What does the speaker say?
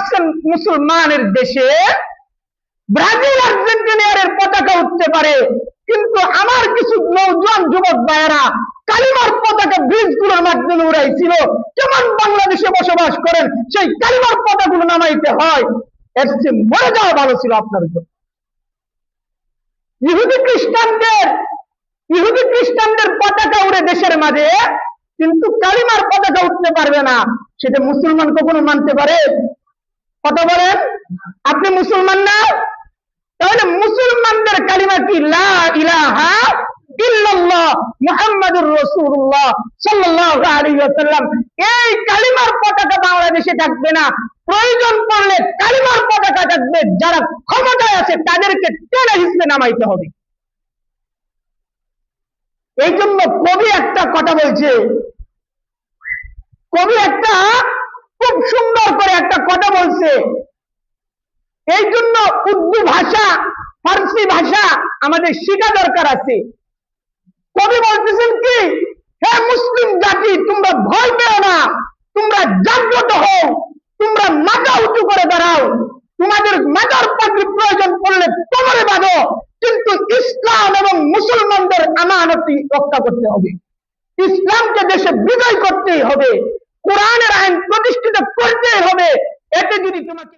দেখছেন মুসলমানের দেশে ব্রাজিল আর্জেন্টিনার পতাকা উঠতে পারে, কিন্তু আমার কিছু নওজোয়ান যুবক ভাইয়েরা কালিমার পতাকা ব্রিজগুলোর মাধ্যমে উড়াইছিল। কেমন বাংলাদেশে বসবাস করেন, সেই কালিমার পতাকাগুলো নামাইতে হয়, এর চেয়ে মরে যাওয়া ভালো ছিল আপনার জন্য। ইহুদি খ্রিস্টানদের পতাকা উড়ে দেশের মাঝে, কিন্তু কালিমার পতাকা উঠতে পারবে না, সেটা মুসলমান কখনো মানতে পারে? কথা বলেন, আপনি মুসলমান না? তাহলে মুসলমানদের কালিমা কি? লা ইলাহা ইল্লাল্লাহ মুহাম্মাদুর রাসূলুল্লাহ সাল্লাল্লাহু আলাইহি ওয়াসাল্লাম। এই কালিমার পতাকা বাংলাদেশে থাকবে না, প্রয়োজন পড়লে কালিমার পতাকা থাকবে, যারা ক্ষমতায় আছে তাদেরকে টেনে হিসেবে নামাইতে হবে। এই জন্য কবি একটা কথা বলছে, কবি একটা খুব সুন্দর করে একটা কথা বলছে। এই জন্য উর্দু ভাষা, ফার্সি ভাষা আমাদের শেখা দরকার আছে। কবি বলতেছেন কি, হে মুসলিম জাতি, তোমরা ভয় পেও না, তোমরা জাগ্রত হও, তোমরা মাথা উঁচু করে দাঁড়াও, তোমাদের মাথার পাগড়ি প্রয়োজন পড়লে কোমরে বাঁধো, কিন্তু ইসলাম এবং মুসলমানদের আমানতি রক্ষা করতে হবে, ইসলামকে দেশে বিজয় করতেই হবে, কোরআনের আইন প্রতিষ্ঠিত করতেই হবে। এতে যদি তোমাকে